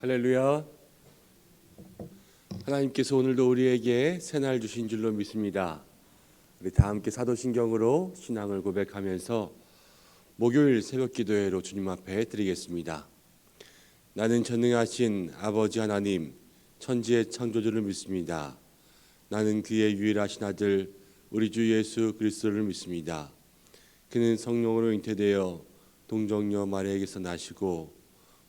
할렐루야. 하나님께서 오늘도 우리에게 새날 주신 줄로 믿습니다. 우리 다 함께 사도신경으로 신앙을 고백하면서 목요일 새벽 기도회로 주님 앞에 드리겠습니다. 나는 전능하신 아버지 하나님, 천지의 창조주를 믿습니다. 나는 그의 유일하신 아들 우리 주 예수 그리스도를 믿습니다. 그는 성령으로 잉태되어 동정녀 마리아에게서 나시고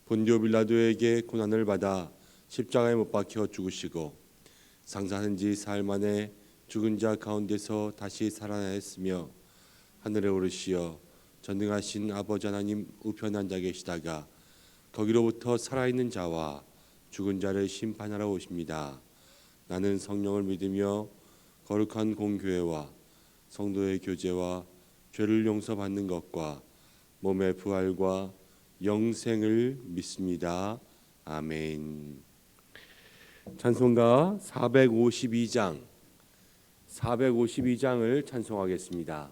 본디오 빌라도에게 고난을 받아 십자가에 못 박혀 죽으시고 상사한 지 사흘 만에 죽은 자 가운데서 다시 살아나셨으며 하늘에 오르시어 전능하신 아버지 하나님 우편 앉아 계시다가 거기로부터 살아있는 자와 죽은 자를 심판하러 오십니다. 나는 성령을 믿으며 거룩한 공교회와 성도의 교제와 죄를 용서받는 것과 몸의 부활과 영생을 믿습니다. 아멘. 찬송가 452장을 찬송하겠습니다.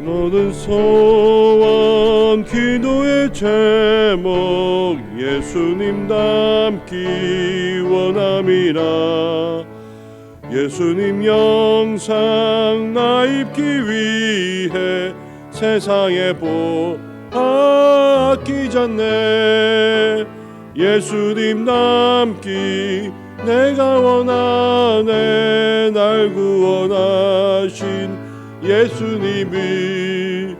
모든 소원 기도의 제목 예수님 닮기 원함이라. 예수님 영상 나 입기 위해 세상에 아끼잖네. 예수님 닮기 내가 원하네. 날 구원하신 예수님이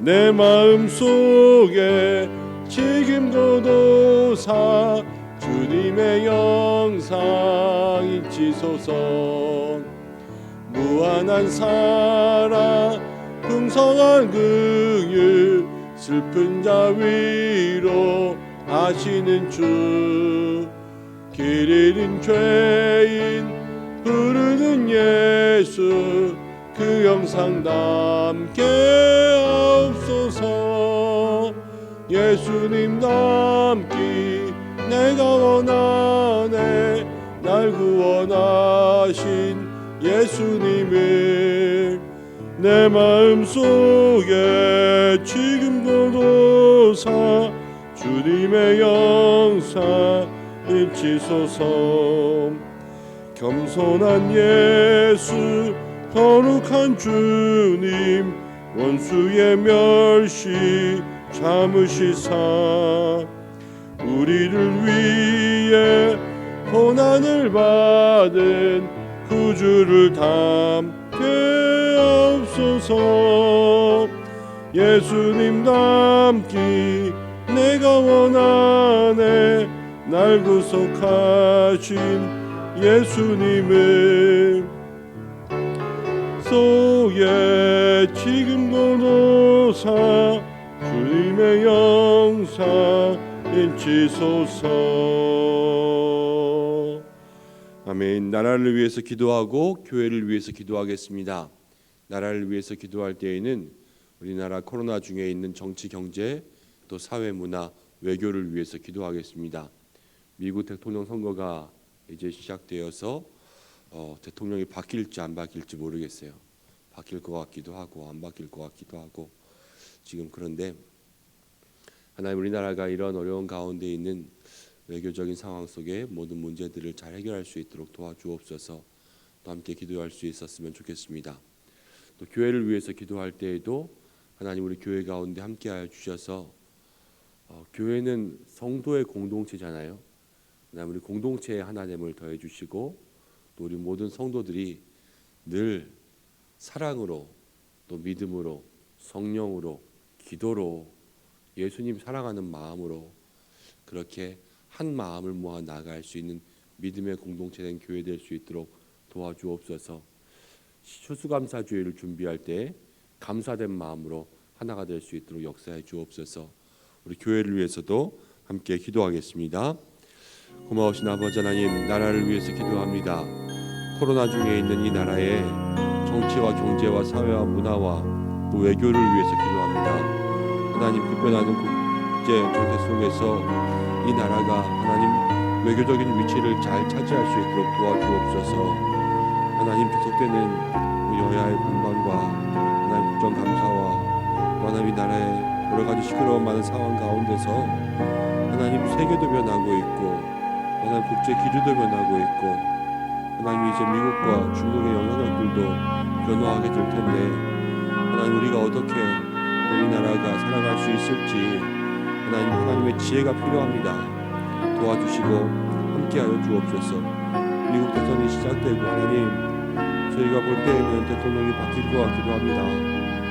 내 마음속에 지금도 도사 주님의 영상 잊히소서. 무한한 사랑 풍성한 긍휼 슬픈 자 위로 하시는 주. 길 잃은 죄인 부르는 예수 그 영상 담게 하옵소서. 예수님 닮기 내가 원하네. 날 구원하신 예수님을 내 마음속에 지금도 도사 주님의 영상 잊히소서. 겸손한 예수 거룩한 주님 원수의 멸시 참으시사 우리를 위해 고난을 받은 구주를 담게 하옵소서. 예수님 닮기 내가 원하네. 날 구속하신 예수님을 소에 지금도 도사 주님의 영상 잊히소서. 아멘. 나라를 위해서 기도하고 교회를 위해서 기도하겠습니다. 나라를 위해서 기도할 때에는 우리나라 코로나 중에 있는 정치, 경제, 또 사회, 문화, 외교를 위해서 기도하겠습니다. 미국 대통령 선거가 이제 시작되어서 대통령이 바뀔지 안 바뀔지 모르겠어요. 바뀔 것 같기도 하고 안 바뀔 것 같기도 하고 지금. 그런데 하나님, 우리나라가 이런 어려운 가운데 있는 외교적인 상황 속에 모든 문제들을 잘 해결할 수 있도록 도와주옵소서. 또 함께 기도할 수 있었으면 좋겠습니다. 또 교회를 위해서 기도할 때에도 하나님, 우리 교회 가운데 함께하여 주셔서 교회는 성도의 공동체잖아요. 하나님, 우리 공동체의 하나됨을 더해 주시고 또 우리 모든 성도들이 늘 사랑으로 또 믿음으로 성령으로 기도로 예수님 사랑하는 마음으로 그렇게 한 마음을 모아 나아갈 수 있는 믿음의 공동체된 교회 될 수 있도록 도와주옵소서. 추수감사주일을 준비할 때 감사된 마음으로 하나가 될 수 있도록 역사해 주옵소서. 우리 교회를 위해서도 함께 기도하겠습니다. 고마우신 아버지 하나님, 나라를 위해서 기도합니다. 코로나 중에 있는 이 나라의 정치와 경제와 사회와 문화와 또 외교를 위해서 기도합니다. 하나님 급변하는 국제 정세 속에서 이 나라가 하나님 외교적인 위치를 잘 차지할 수 있도록 도와주옵소서. 하나님 계속되는 여야의 공방과 하나님 국정감사와 또 하나님 이 나라의 여러 가지 시끄러운 많은 상황 가운데서 하나님 세계도 변하고 있고 하나님 국제 기류도 변하고 있고 하나님 이제 미국과 중국의 영향력들도 변화하게 될 텐데 하나님 우리가 어떻게 우리나라가 살아갈 수 있을지 하나님의 지혜가 필요합니다. 도와주시고 함께하여 주옵소서. 미국 대선이 시작되고 하나님 저희가 볼 때에는 대통령이 바뀔 것 같기도 합니다.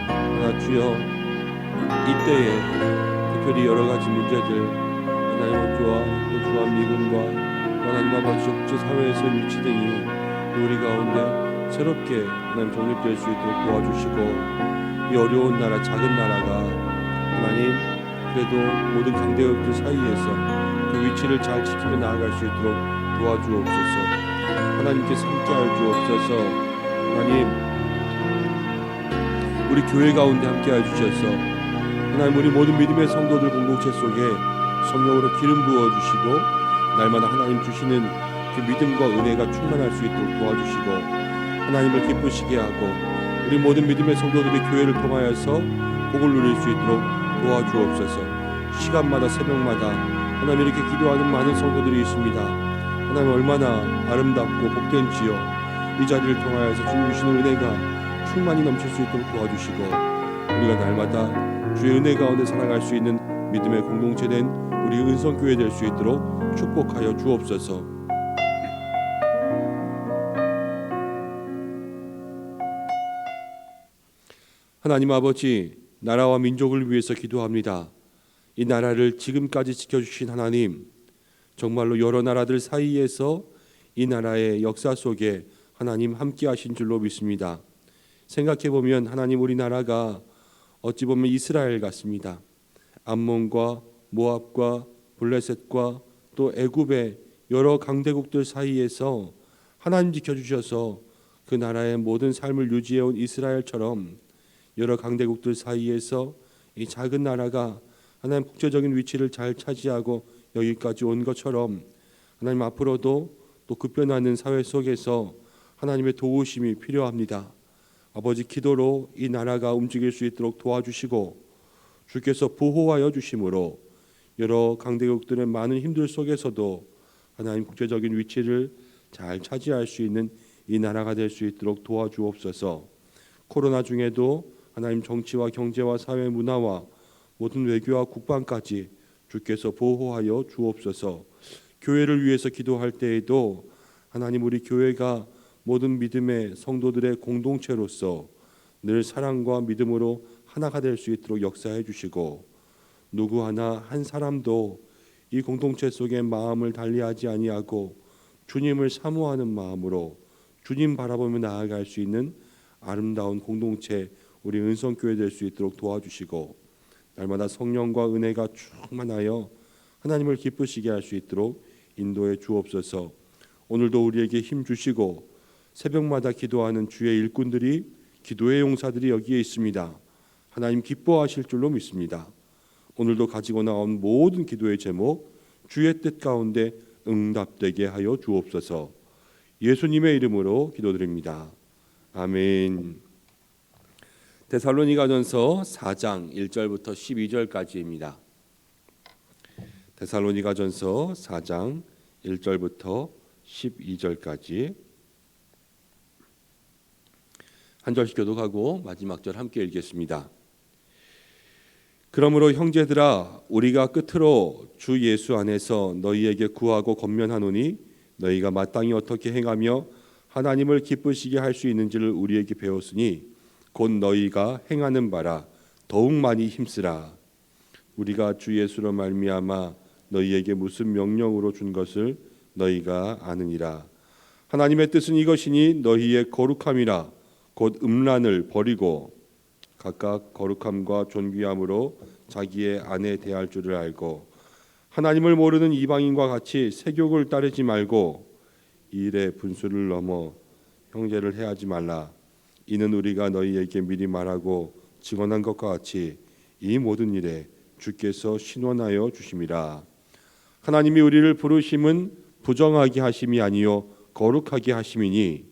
하나 주여 이때에 특별히 여러 가지 문제들 하나님 원주와 또 주한미군과 하나님 아버지 국제사회에서의 위치 등이 우리 가운데 새롭게 하나님 정립될 수 있도록 도와주시고 이 어려운 나라 작은 나라가 하나님 그래도 모든 강대국들 사이에서 그 위치를 잘 지키며 나아갈 수 있도록 도와주옵소서. 하나님께서 함께하여 주옵소서. 하나님 우리 교회 가운데 함께하여 주셔서 하나님 우리 모든 믿음의 성도들 공동체 속에 성령으로 기름 부어주시고 날마다 하나님 주시는 그 믿음과 은혜가 충만할 수 있도록 도와주시고 하나님을 기쁘시게 하고 우리 모든 믿음의 성도들이 교회를 통하여서 복을 누릴 수 있도록 도와주옵소서. 시간마다 새벽마다 하나님 이렇게 기도하는 많은 성도들이 있습니다. 하나님 얼마나 아름답고 복된지요. 이 자리를 통하여서 주님 주시는 은혜가 충만히 넘칠 수 있도록 도와주시고 우리가 날마다 주의 은혜 가운데 살아갈 수 있는 믿음의 공동체된 우리 은성교회 될 수 있도록 축복하여 주옵소서. 하나님 아버지 나라와 민족을 위해서 기도합니다. 이 나라를 지금까지 지켜주신 하나님 정말로 여러 나라들 사이에서 이 나라의 역사 속에 하나님 함께하신 줄로 믿습니다. 생각해보면 하나님 우리나라가 어찌 보면 이스라엘 같습니다. 암몬과 모압과 블레셋과 또 애굽의 여러 강대국들 사이에서 하나님 지켜주셔서 그 나라의 모든 삶을 유지해온 이스라엘처럼 여러 강대국들 사이에서 이 작은 나라가 하나님 국제적인 위치를 잘 차지하고 여기까지 온 것처럼 하나님 앞으로도 또 급변하는 사회 속에서 하나님의 도우심이 필요합니다. 아버지 기도로 이 나라가 움직일 수 있도록 도와주시고 주께서 보호하여 주심으로 여러 강대국들의 많은 힘들 속에서도 하나님 국제적인 위치를 잘 차지할 수 있는 이 나라가 될 수 있도록 도와주옵소서. 코로나 중에도 하나님 정치와 경제와 사회 문화와 모든 외교와 국방까지 주께서 보호하여 주옵소서. 교회를 위해서 기도할 때에도 하나님 우리 교회가 모든 믿음의 성도들의 공동체로서 늘 사랑과 믿음으로 하나가 될 수 있도록 역사해 주시고 누구 하나 한 사람도 이 공동체 속에 마음을 달리하지 아니하고 주님을 사모하는 마음으로 주님 바라보며 나아갈 수 있는 아름다운 공동체 우리 은성교회 될 수 있도록 도와주시고 날마다 성령과 은혜가 충만하여 하나님을 기쁘시게 할 수 있도록 인도해 주옵소서. 오늘도 우리에게 힘 주시고 새벽마다 기도하는 주의 일꾼들이 기도의 용사들이 여기에 있습니다. 하나님 기뻐하실 줄로 믿습니다. 오늘도 가지고 나온 모든 기도의 제목 주의 뜻 가운데 응답되게 하여 주옵소서. 예수님의 이름으로 기도드립니다. 아멘. 데살로니가전서 4장 1절부터 12절까지입니다. 데살로니가전서 4장 1절부터 12절까지 한 절씩 교독하고 마지막 절 함께 읽겠습니다. 그러므로 형제들아 우리가 끝으로 주 예수 안에서 너희에게 구하고 권면하노니 너희가 마땅히 어떻게 행하며 하나님을 기쁘시게 할 수 있는지를 우리에게 배웠으니 곧 너희가 행하는 바라 더욱 많이 힘쓰라. 우리가 주 예수로 말미암아 너희에게 무슨 명령으로 준 것을 너희가 아느니라. 하나님의 뜻은 이것이니 너희의 거룩함이라 곧 음란을 버리고 각각 거룩함과 존귀함으로 자기의 아내 대할 줄을 알고 하나님을 모르는 이방인과 같이 세욕을 따르지 말고 이 일의 분수를 넘어 형제를 해하지 말라. 이는 우리가 너희에게 미리 말하고 증언한 것과 같이 이 모든 일에 주께서 신원하여 주심이라. 하나님이 우리를 부르심은 부정하게 하심이 아니요 거룩하게 하심이니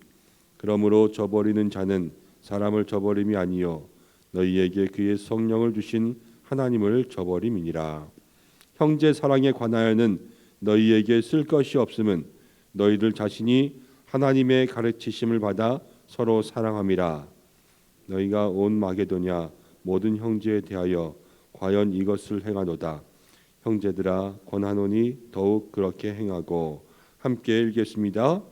그러므로 저버리는 자는 사람을 저버림이 아니요 너희에게 그의 성령을 주신 하나님을 저버림이니라. 형제 사랑에 관하여는 너희에게 쓸 것이 없음은 너희들 자신이 하나님의 가르치심을 받아 서로 사랑함이라. 너희가 온 마게도냐 모든 형제에 대하여 과연 이것을 행하노다. 형제들아 권하노니 더욱 그렇게 행하고. 함께 읽겠습니다.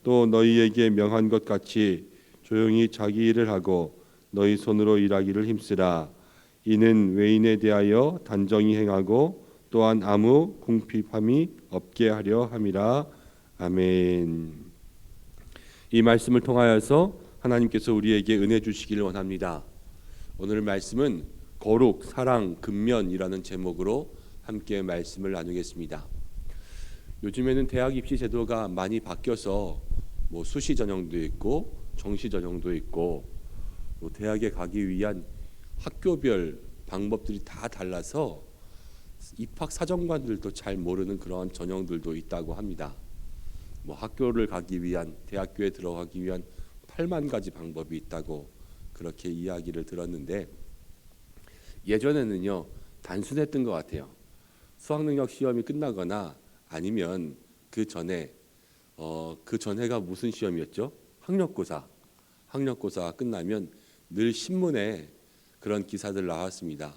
또 너희에게 명한 것 같이 조용히 자기 일을 하고 너희 손으로 일하기를 힘쓰라. 이는 외인에 대하여 단정히 행하고 또한 아무 궁핍함이 없게 하려 함이라. 아멘. 이 말씀을 통하여서 하나님께서 우리에게 은혜 주시기를 원합니다. 오늘 말씀은 거룩, 사랑, 근면이라는 제목으로 함께 말씀을 나누겠습니다. 요즘에는 대학 입시 제도가 많이 바뀌어서 수시 전형도 있고 정시 전형도 있고 또 대학에 가기 위한 학교별 방법들이 다 달라서 입학 사정관들도 잘 모르는 그런 전형들도 있다고 합니다. 학교를 가기 위한 대학교에 들어가기 위한 8만 가지 방법이 있다고 그렇게 이야기를 들었는데 예전에는요 단순했던 것 같아요. 수학능력 시험이 끝나거나 아니면 그 전에가 무슨 시험이었죠? 학력고사 끝나면 늘 신문에 그런 기사들 나왔습니다.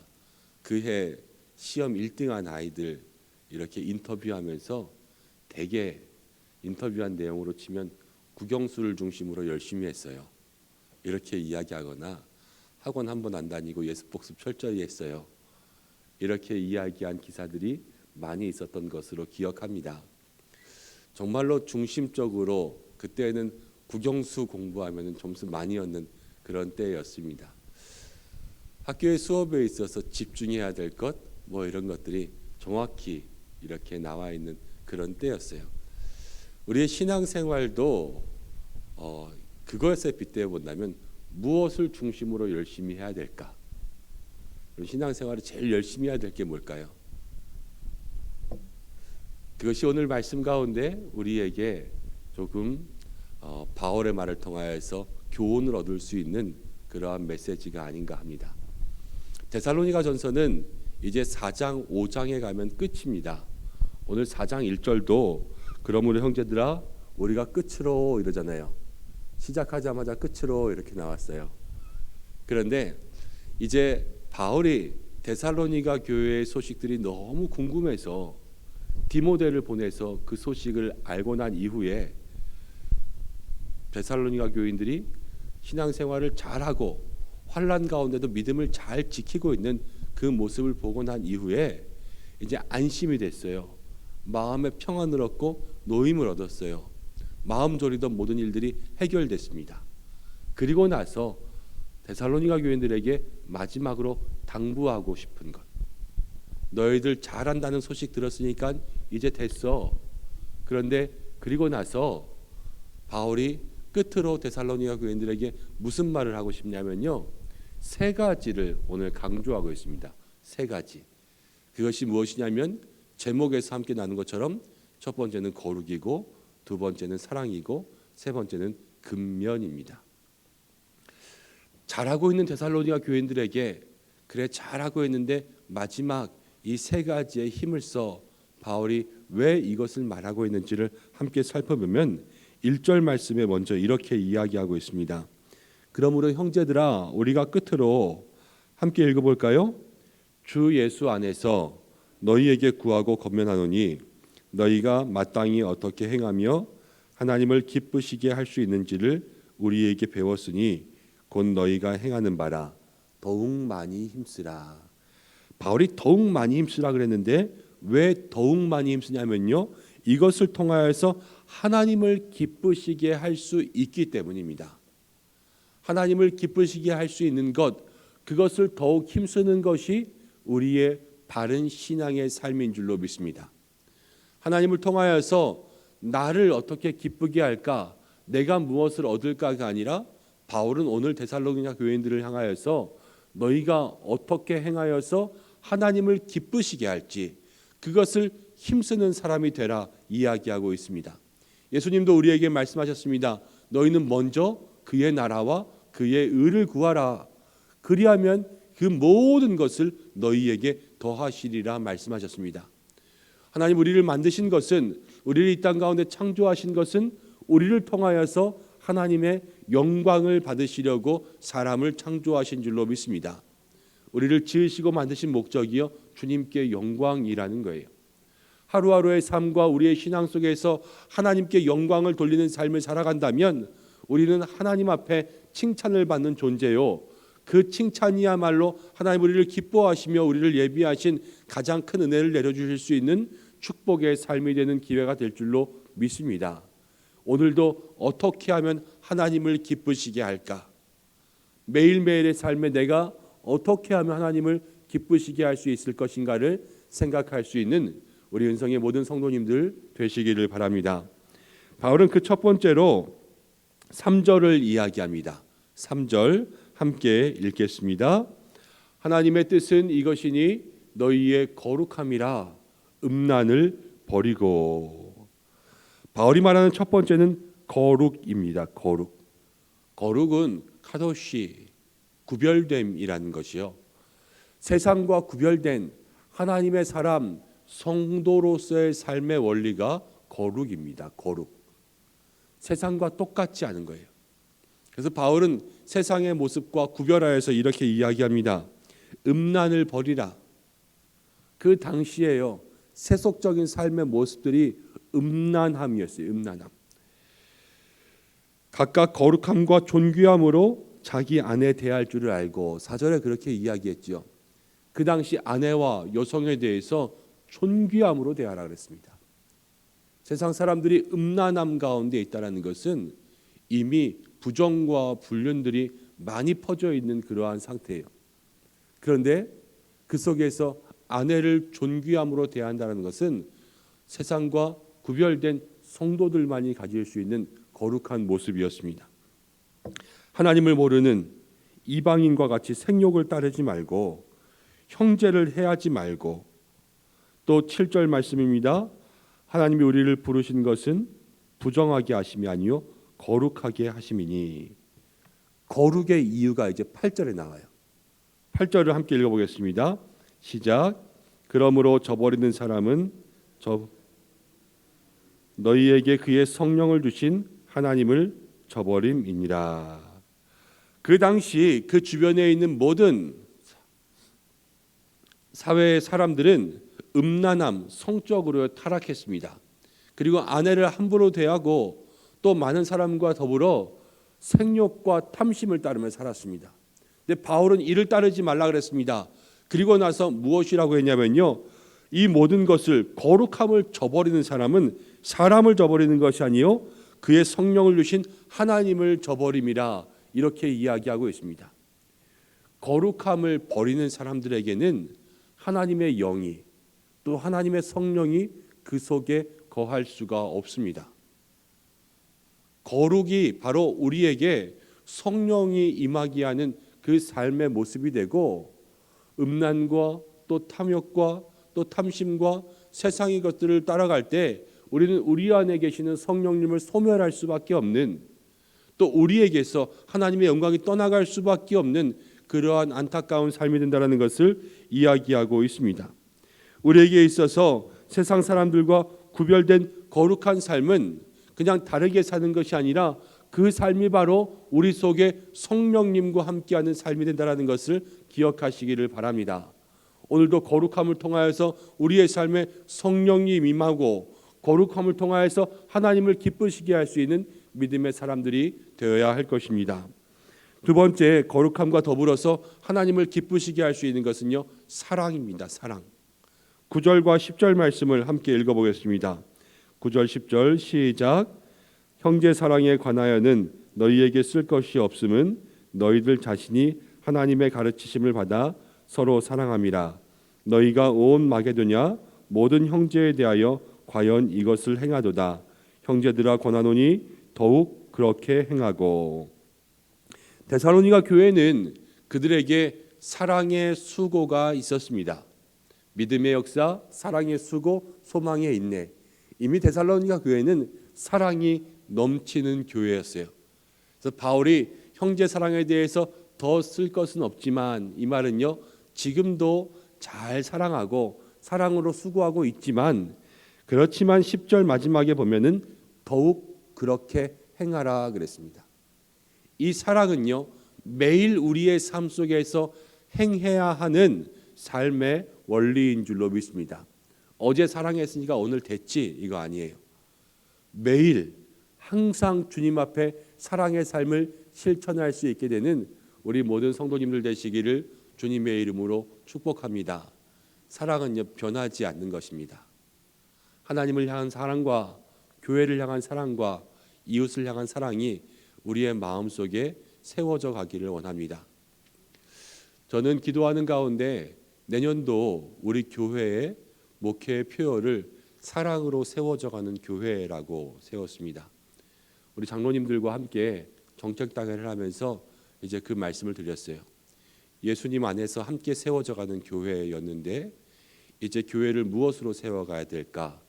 그해 시험 1등한 아이들 이렇게 인터뷰하면서 대개 인터뷰한 내용으로 치면 국영수를 중심으로 열심히 했어요. 이렇게 이야기하거나 학원 한 번 안 다니고 예습복습 철저히 했어요. 이렇게 이야기한 기사들이 많이 있었던 것으로 기억합니다. 정말로 중심적으로 그때는 국영수 공부하면 점수 많이 얻는 그런 때였습니다. 학교의 수업에 있어서 집중해야 될 것 이런 것들이 정확히 이렇게 나와 있는 그런 때였어요. 우리의 신앙생활도 그것에 빗대어 본다면 무엇을 중심으로 열심히 해야 될까? 신앙생활을 제일 열심히 해야 될 게 뭘까요? 그것이 오늘 말씀 가운데 우리에게 조금 바울의 말을 통하여서 교훈을 얻을 수 있는 그러한 메시지가 아닌가 합니다. 데살로니가전서는 이제 4장 5장에 가면 끝입니다. 오늘 4장 1절도 그러므로 형제들아 우리가 끝으로 이러잖아요. 시작하자마자 끝으로 이렇게 나왔어요. 그런데 이제 바울이 데살로니가 교회의 소식들이 너무 궁금해서 디모데를 보내서 그 소식을 알고 난 이후에 데살로니가 교인들이 신앙생활을 잘하고 환난 가운데도 믿음을 잘 지키고 있는 그 모습을 보고 난 이후에 이제 안심이 됐어요. 마음의 평안을 얻고 노임을 얻었어요. 마음 졸이던 모든 일들이 해결됐습니다. 그리고 나서 데살로니가 교인들에게 마지막으로 당부하고 싶은 것. 너희들 잘한다는 소식 들었으니까 이제 됐어. 그런데 그리고 나서 바울이 끝으로 데살로니가 교인들에게 무슨 말을 하고 싶냐면요. 3가지를 오늘 강조하고 있습니다. 3가지. 그것이 무엇이냐면 제목에서 함께 나눈 것처럼 첫 번째는 거룩이고 두 번째는 사랑이고 세 번째는 근면입니다. 잘하고 있는 데살로니가 교인들에게 그래 잘하고 있는데 마지막 이 3가지의 힘을 써 바울이 왜 이것을 말하고 있는지를 함께 살펴보면 1절 말씀에 먼저 이렇게 이야기하고 있습니다. 그러므로 형제들아 우리가 끝으로 함께 읽어볼까요? 주 예수 안에서 너희에게 구하고 권면하노니 너희가 마땅히 어떻게 행하며 하나님을 기쁘시게 할 수 있는지를 우리에게 배웠으니 곧 너희가 행하는 바라. 더욱 많이 힘쓰라. 바울이 더욱 많이 힘쓰라 그랬는데 왜 더욱 많이 힘쓰냐면요. 이것을 통하여서 하나님을 기쁘시게 할 수 있기 때문입니다. 하나님을 기쁘시게 할 수 있는 것, 그것을 더욱 힘쓰는 것이 우리의 바른 신앙의 삶인 줄로 믿습니다. 하나님을 통하여서 나를 어떻게 기쁘게 할까, 내가 무엇을 얻을까가 아니라 바울은 오늘 데살로니가 교인들을 향하여서 너희가 어떻게 행하여서 하나님을 기쁘시게 할지 그것을 힘쓰는 사람이 되라 이야기하고 있습니다. 예수님도 우리에게 말씀하셨습니다. 너희는 먼저 그의 나라와 그의 의를 구하라. 그리하면 그 모든 것을 너희에게 더하시리라 말씀하셨습니다. 하나님 우리를 만드신 것은, 우리를 이 땅 가운데 창조하신 것은 우리를 통하여서 하나님의 영광을 받으시려고 사람을 창조하신 줄로 믿습니다. 우리를 지으시고 만드신 목적이요 주님께 영광이라는 거예요. 하루하루의 삶과 우리의 신앙 속에서 하나님께 영광을 돌리는 삶을 살아간다면 우리는 하나님 앞에 칭찬을 받는 존재요, 그 칭찬이야말로 하나님 우리를 기뻐하시며 우리를 예비하신 가장 큰 은혜를 내려주실 수 있는 축복의 삶이 되는 기회가 될 줄로 믿습니다. 오늘도 어떻게 하면 하나님을 기쁘시게 할까? 매일매일의 삶에 내가 어떻게 하면 하나님을 기쁘시게 할 수 있을 것인가를 생각할 수 있는 우리 은성의 모든 성도님들 되시기를 바랍니다. 바울은 그 첫 번째로 3절을 이야기합니다. 3절 함께 읽겠습니다. 하나님의 뜻은 이것이니 너희의 거룩함이라 음란을 버리고. 바울이 말하는 첫 번째는 거룩입니다. 거룩. 거룩은 카도시, 구별됨이라는 것이요, 세상과 구별된 하나님의 사람, 성도로서의 삶의 원리가 거룩입니다. 거룩. 세상과 똑같지 않은 거예요. 그래서 바울은 세상의 모습과 구별하여서 이렇게 이야기합니다. 음란을 버리라. 그 당시에요, 세속적인 삶의 모습들이 음란함이었어요. 음란함. 각각 거룩함과 존귀함으로 자기 아내 대할 줄을 알고, 4절에 그렇게 이야기했죠. 그 당시 아내와 여성에 대해서 존귀함으로 대하라 그랬습니다. 세상 사람들이 음란함 가운데 있다는 것은 이미 부정과 불륜들이 많이 퍼져 있는 그러한 상태예요. 그런데 그 속에서 아내를 존귀함으로 대한다는 것은 세상과 구별된 성도들만이 가질 수 있는 거룩한 모습이었습니다. 하나님을 모르는 이방인과 같이 생욕을 따르지 말고, 형제를 해하지 말고, 또 7절 말씀입니다. 하나님이 우리를 부르신 것은 부정하게 하심이 아니요 거룩하게 하심이니. 거룩의 이유가 이제 8절에 나와요. 8절을 함께 읽어보겠습니다. 시작. 그러므로 저버리는 사람은 너희에게 그의 성령을 주신 하나님을 저버림이니라. 그 당시 그 주변에 있는 모든 사회의 사람들은 음란함, 성적으로 타락했습니다. 그리고 아내를 함부로 대하고 또 많은 사람과 더불어 생욕과 탐심을 따르며 살았습니다. 근데 바울은 이를 따르지 말라 그랬습니다. 그리고 나서 무엇이라고 했냐면요, 이 모든 것을, 거룩함을 저버리는 사람은 사람을 저버리는 것이 아니요 그의 성령을 주신 하나님을 저버림이라, 이렇게 이야기하고 있습니다. 거룩함을 버리는 사람들에게는 하나님의 영이, 또 하나님의 성령이 그 속에 거할 수가 없습니다. 거룩이 바로 우리에게 성령이 임하게 하는 그 삶의 모습이 되고, 음란과 또 탐욕과 또 탐심과 세상의 것들을 따라갈 때 우리는 우리 안에 계시는 성령님을 소멸할 수밖에 없는, 또 우리에게서 하나님의 영광이 떠나갈 수밖에 없는 그러한 안타까운 삶이 된다는 것을 이야기하고 있습니다. 우리에게 있어서 세상 사람들과 구별된 거룩한 삶은 그냥 다르게 사는 것이 아니라 그 삶이 바로 우리 속에 성령님과 함께하는 삶이 된다는 것을 기억하시기를 바랍니다. 오늘도 거룩함을 통하여서 우리의 삶에 성령이 임하고, 거룩함을 통하여서 하나님을 기쁘시게 할 수 있는 믿음의 사람들이 되어야 할 것입니다. 두 번째, 거룩함과 더불어서 하나님을 기쁘시게 할 수 있는 것은요, 사랑입니다. 사랑. 9절과 10절 말씀을 함께 읽어보겠습니다. 9절 10절 시작. 형제 사랑에 관하여는 너희에게 쓸 것이 없음은 너희들 자신이 하나님의 가르치심을 받아 서로 사랑함이라. 너희가 온 마게도냐 모든 형제에 대하여 과연 이것을 행하도다. 형제들아 권하노니 더욱 그렇게 행하고. 데살로니가 교회는 그들에게 사랑의 수고가 있었습니다. 믿음의 역사, 사랑의 수고, 소망의 인내. 이미 데살로니가 교회는 사랑이 넘치는 교회였어요. 그래서 바울이 형제 사랑에 대해서 더 쓸 것은 없지만 이 말은요, 지금도 잘 사랑하고 사랑으로 수고하고 있지만, 그렇지만 10절 마지막에 보면은 더욱 그렇게 행하라 그랬습니다. 이 사랑은요, 매일 우리의 삶 속에서 행해야 하는 삶의 원리인 줄로 믿습니다. 어제 사랑했으니까 오늘 됐지, 이거 아니에요. 매일 항상 주님 앞에 사랑의 삶을 실천할 수 있게 되는 우리 모든 성도님들 되시기를 주님의 이름으로 축복합니다. 사랑은요, 변하지 않는 것입니다. 하나님을 향한 사랑과 교회를 향한 사랑과 이웃을 향한 사랑이 우리의 마음속에 세워져 가기를 원합니다. 저는 기도하는 가운데 내년도 우리 교회의 목회의 표어를 사랑으로 세워져 가는 교회라고 세웠습니다. 우리 장로님들과 함께 정책 당회를 하면서 이제 그 말씀을 드렸어요. 예수님 안에서 함께 세워져 가는 교회였는데 이제 교회를 무엇으로 세워가야 될까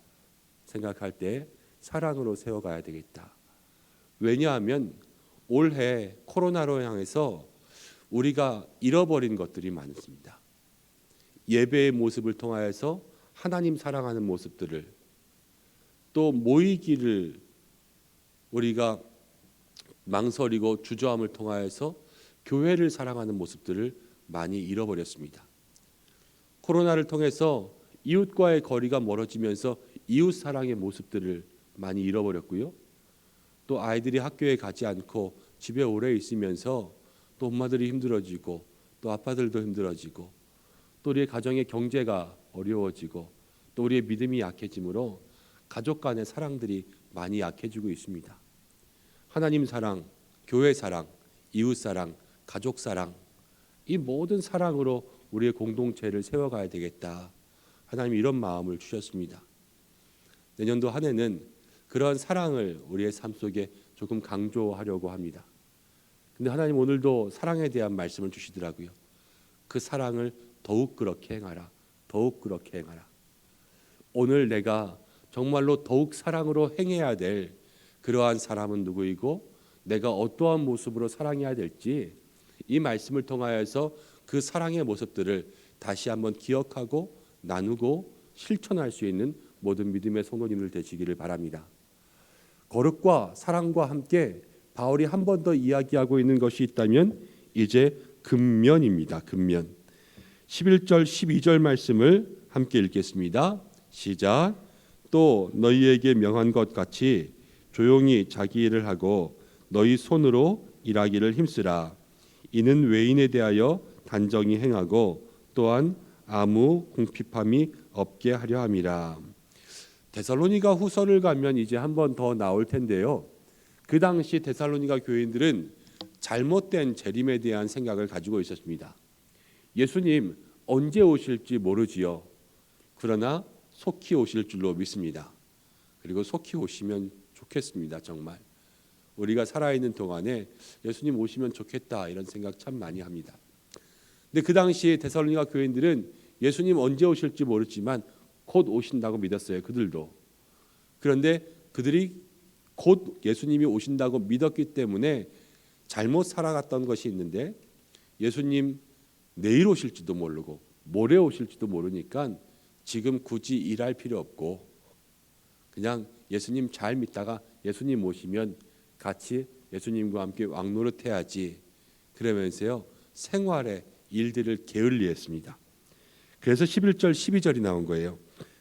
생각할 때 사랑으로 세워가야 되겠다. 왜냐하면 올해 코로나로 향해서 우리가 잃어버린 것들이 많습니다. 예배의 모습을 통하여서 하나님 사랑하는 모습들을, 또 모이기를 우리가 망설이고 주저함을 통하여서 교회를 사랑하는 모습들을 많이 잃어버렸습니다. 코로나를 통해서 이웃과의 거리가 멀어지면서 이웃 사랑의 모습들을 많이 잃어버렸고요. 또 아이들이 학교에 가지 않고 집에 오래 있으면서 또 엄마들이 힘들어지고 또 아빠들도 힘들어지고 또 우리의 가정의 경제가 어려워지고 또 우리의 믿음이 약해지므로 가족 간의 사랑들이 많이 약해지고 있습니다. 하나님 사랑, 교회 사랑, 이웃 사랑, 가족 사랑, 이 모든 사랑으로 우리의 공동체를 세워가야 되겠다. 하나님 이런 마음을 주셨습니다. 내년도 한 해는 그러한 사랑을 우리의 삶 속에 조금 강조하려고 합니다. 근데 하나님 오늘도 사랑에 대한 말씀을 주시더라고요. 그 사랑을 더욱 그렇게 행하라. 더욱 그렇게 행하라. 오늘 내가 정말로 더욱 사랑으로 행해야 될 그러한 사람은 누구이고 내가 어떠한 모습으로 사랑해야 될지 이 말씀을 통하여서 그 사랑의 모습들을 다시 한번 기억하고 나누고 실천할 수 있는 모든 믿음의 성도님들 되시기를 바랍니다. 거룩과 사랑과 함께 바울이 한 번 더 이야기하고 있는 것이 있다면 이제 근면입니다. 근면. 11절 12절 말씀을 함께 읽겠습니다. 시작. 또 너희에게 명한 것 같이 조용히 자기 일을 하고 너희 손으로 일하기를 힘쓰라. 이는 외인에 대하여 단정히 행하고 또한 아무 궁핍함이 없게 하려 함이라. 데살로니가 후서를 가면 이제 한 번 더 나올 텐데요. 그 당시 데살로니가 교인들은 잘못된 재림에 대한 생각을 가지고 있었습니다. 예수님 언제 오실지 모르지요. 그러나 속히 오실 줄로 믿습니다. 그리고 속히 오시면 좋겠습니다. 정말 우리가 살아있는 동안에 예수님 오시면 좋겠다 이런 생각 참 많이 합니다. 근데 그 당시 데살로니가 교인들은 예수님 언제 오실지 모르지만 곧 오신다고 믿었어요. 그들도. 그런데 그들이 곧 예수님이 오신다고 믿었기 때문에 잘못 살아갔던 것이 있는데 예수님 내일 오실지도 모르고 모레 오실지도 모르니까 지금 굳이 일할 필요 없고 그냥 예수님 잘 믿다가 예수님 오시면 같이 예수님과 함께 왕노릇해야지 그러면서요 생활의 일들을 게을리했습니다. 그래서 11절 12절이 나온 거예요.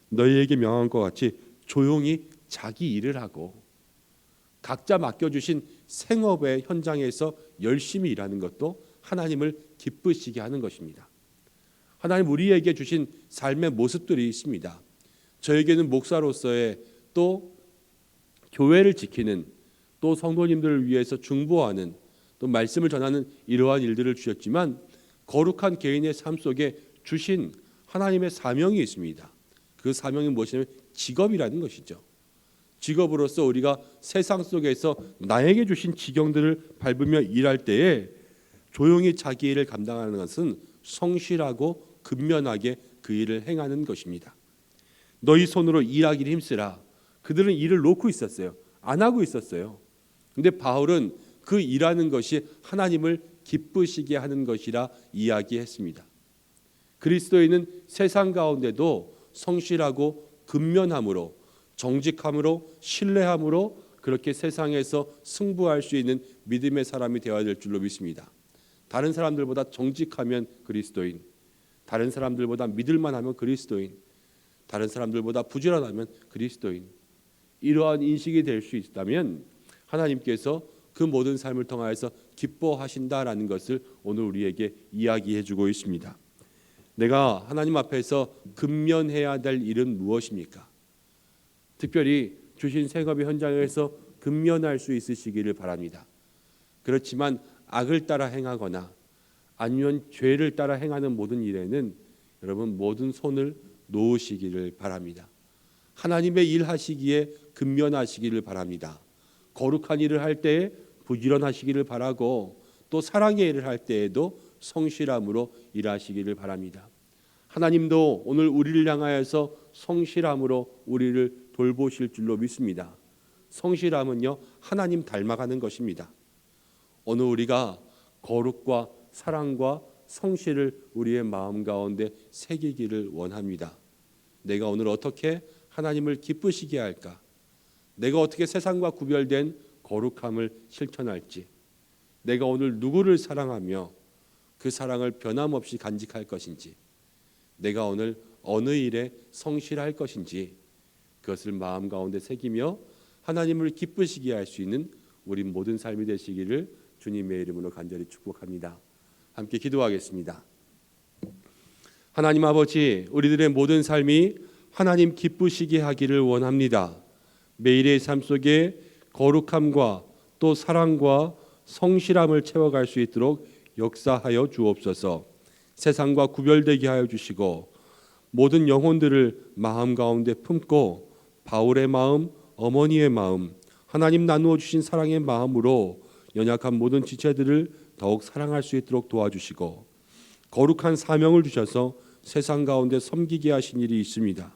너희에게 명한 것 같이 조용히 자기 일을 하고 각자 맡겨주신 생업의 현장에서 열심히 일하는 것도 하나님을 기쁘시게 하는 것입니다. 하나님 우리에게 주신 삶의 모습들이 있습니다. 저에게는 목사로서의 또 교회를 지키는 또 성도님들을 위해서 중보하는 또 말씀을 전하는 이러한 일들을 주셨지만 거룩한 개인의 삶 속에 주신 하나님의 사명이 있습니다. 그 사명이 무엇이냐면 직업이라는 것이죠. 직업으로서 우리가 세상 속에서 나에게 주신 지경들을 밟으며 일할 때에 조용히 자기 일을 감당하는 것은 성실하고 근면하게 그 일을 행하는 것입니다. 너희 손으로 일하기를 힘쓰라. 그들은 일을 놓고 있었어요. 안 하고 있었어요. 근데 바울은 그 일하는 것이 하나님을 기쁘시게 하는 것이라 이야기했습니다. 그리스도인은 세상 가운데도 성실하고 근면함으로, 정직함으로, 신뢰함으로 그렇게 세상에서 승부할 수 있는 믿음의 사람이 되어야 될 줄로 믿습니다. 다른 사람들보다 정직하면 그리스도인, 다른 사람들보다 믿을만하면 그리스도인, 다른 사람들보다 부지런하면 그리스도인, 이러한 인식이 될 수 있다면 하나님께서 그 모든 삶을 통하여서 기뻐하신다라는 것을 오늘 우리에게 이야기해 주고 있습니다. 내가 하나님 앞에서 근면해야 될 일은 무엇입니까? 특별히 주신 생업의 현장에서 근면할 수 있으시기를 바랍니다. 그렇지만 악을 따라 행하거나 아니면 죄를 따라 행하는 모든 일에는 여러분 모든 손을 놓으시기를 바랍니다. 하나님의 일 하시기에 근면하시기를 바랍니다. 거룩한 일을 할 때에 부지런하시기를 바라고 또 사랑의 일을 할 때에도 성실함으로 일하시기를 바랍니다. 하나님도 오늘 우리를 향하여서 성실함으로 우리를 돌보실 줄로 믿습니다. 성실함은요 하나님 닮아가는 것입니다. 오늘 우리가 거룩과 사랑과 성실을 우리의 마음 가운데 새기기를 원합니다. 내가 오늘 어떻게 하나님을 기쁘시게 할까? 내가 어떻게 세상과 구별된 거룩함을 실천할지, 내가 오늘 누구를 사랑하며 그 사랑을 변함없이 간직할 것인지, 내가 오늘 어느 일에 성실할 것인지 그것을 마음 가운데 새기며 하나님을 기쁘시게 할 수 있는 우리 모든 삶이 되시기를 주님의 이름으로 간절히 축복합니다. 함께 기도하겠습니다. 하나님 아버지, 우리들의 모든 삶이 하나님 기쁘시게 하기를 원합니다. 매일의 삶 속에 거룩함과 또 사랑과 성실함을 채워갈 수 있도록 역사하여 주옵소서. 세상과 구별되게 하여 주시고 모든 영혼들을 마음 가운데 품고 바울의 마음, 어머니의 마음, 하나님 나누어 주신 사랑의 마음으로 연약한 모든 지체들을 더욱 사랑할 수 있도록 도와주시고 거룩한 사명을 주셔서 세상 가운데 섬기게 하신 일이 있습니다.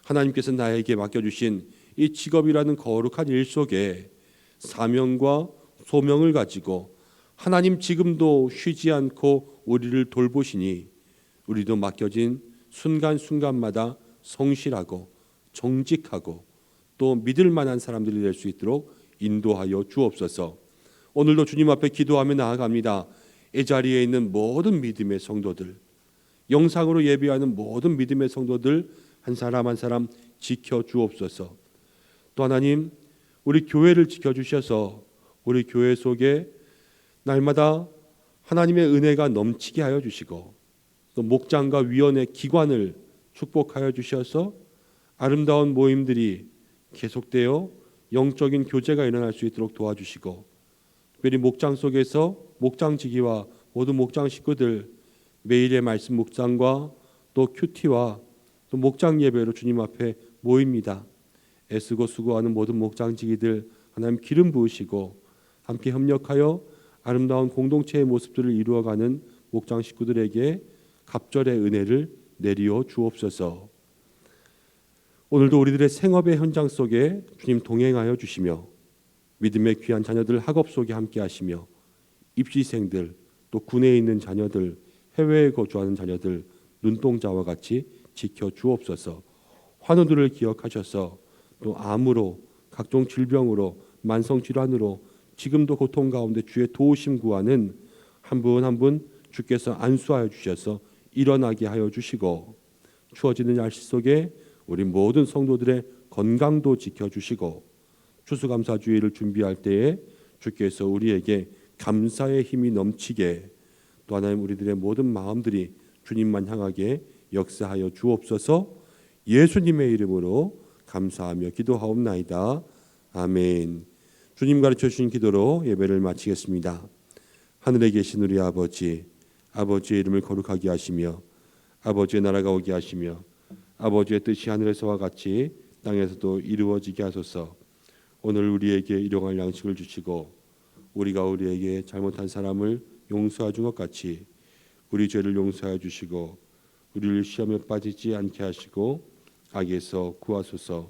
하나님께서 나에게 맡겨주신 이 직업이라는 거룩한 일 속에 사명과 소명을 가지고 하나님 지금도 쉬지 않고 우리를 돌보시니 우리도 맡겨진 순간순간마다 성실하고 정직하고 또 믿을 만한 사람들이 될 수 있도록 인도하여 주옵소서. 오늘도 주님 앞에 기도하며 나아갑니다. 이 자리에 있는 모든 믿음의 성도들, 영상으로 예배하는 모든 믿음의 성도들 한 사람 한 사람 지켜 주옵소서. 또 하나님, 우리 교회를 지켜 주셔서 우리 교회 속에 날마다 하나님의 은혜가 넘치게 하여 주시고 또 목장과 위원회 기관을 축복하여 주셔서 아름다운 모임들이 계속되어 영적인 교제가 일어날 수 있도록 도와주시고 특별히 목장 속에서 목장지기와 모든 목장 식구들 매일의 말씀 묵상과 또 큐티와 또 목장 예배로 주님 앞에 모입니다. 애쓰고 수고하는 모든 목장지기들 하나님 기름 부으시고 함께 협력하여 아름다운 공동체의 모습들을 이루어가는 목장 식구들에게 갑절의 은혜를 내리어 주옵소서. 오늘도 우리들의 생업의 현장 속에 주님 동행하여 주시며 믿음의 귀한 자녀들 학업 속에 함께 하시며 입시생들 또 군에 있는 자녀들 해외에 거주하는 자녀들 눈동자와 같이 지켜 주옵소서. 환우들을 기억하셔서 또 암으로 각종 질병으로 만성질환으로 지금도 고통 가운데 주의 도우심 구하는 한 분 한 분 주께서 안수하여 주셔서 일어나게 하여 주시고 추워지는 날씨 속에 우리 모든 성도들의 건강도 지켜주시고 추수감사주의를 준비할 때에 주께서 우리에게 감사의 힘이 넘치게 또 하나님 우리들의 모든 마음들이 주님만 향하게 역사하여 주옵소서. 예수님의 이름으로 감사하며 기도하옵나이다. 아멘. 주님 가르쳐 주신 기도로 예배를 마치겠습니다. 하늘에 계신 우리 아버지, 아버지의 이름을 거룩하게 하시며 아버지의 나라가 오게 하시며 아버지의 뜻이 하늘에서와 같이 땅에서도 이루어지게 하소서. 오늘 우리에게 일용할 양식을 주시고 우리가 우리에게 잘못한 사람을 용서해 준 것 같이 우리 죄를 용서해 주시고 우리를 시험에 빠지지 않게 하시고 악에서 구하소서.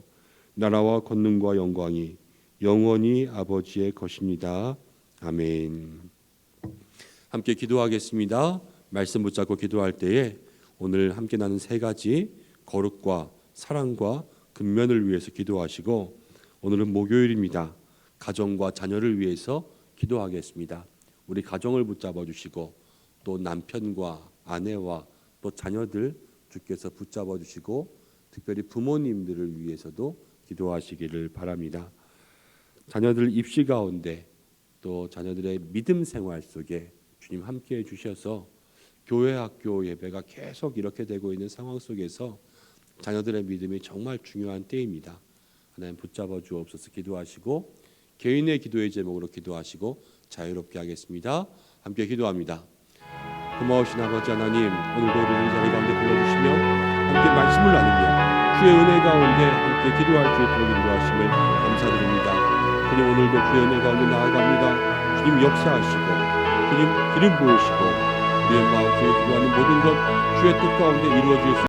나라와 권능과 영광이 영원히 아버지의 것입니다. 아멘. 함께 기도하겠습니다. 말씀 붙잡고 기도할 때에 오늘 함께 나눈 세 가지 거룩과 사랑과 근면을 위해서 기도하시고, 오늘은 목요일입니다. 가정과 자녀를 위해서 기도하겠습니다. 우리 가정을 붙잡아 주시고 또 남편과 아내와 또 자녀들 주께서 붙잡아 주시고 특별히 부모님들을 위해서도 기도하시기를 바랍니다. 자녀들 입시 가운데 또 자녀들의 믿음 생활 속에 주님 함께해 주셔서 교회 학교 예배가 계속 이렇게 되고 있는 상황 속에서 자녀들의 믿음이 정말 중요한 때입니다. 하나님 붙잡아 주옵소서. 기도하시고 개인의 기도의 제목으로 기도하시고 자유롭게 하겠습니다. 함께 기도합니다. 고마우신 아버지 하나님, 오늘도 우리를 이 자리 가운데 불러주시며 함께 말씀을 나누며 주의 은혜 가운데 함께 기도할 수 있도록 인도하심을 감사드립니다. 주님, 오늘도 주의 은혜 가운데 나아갑니다. 주님 역사하시고 주님 기름 부으시고 우리의 마음속에 기도하는 모든 것 주의 뜻 가운데 이루어질 수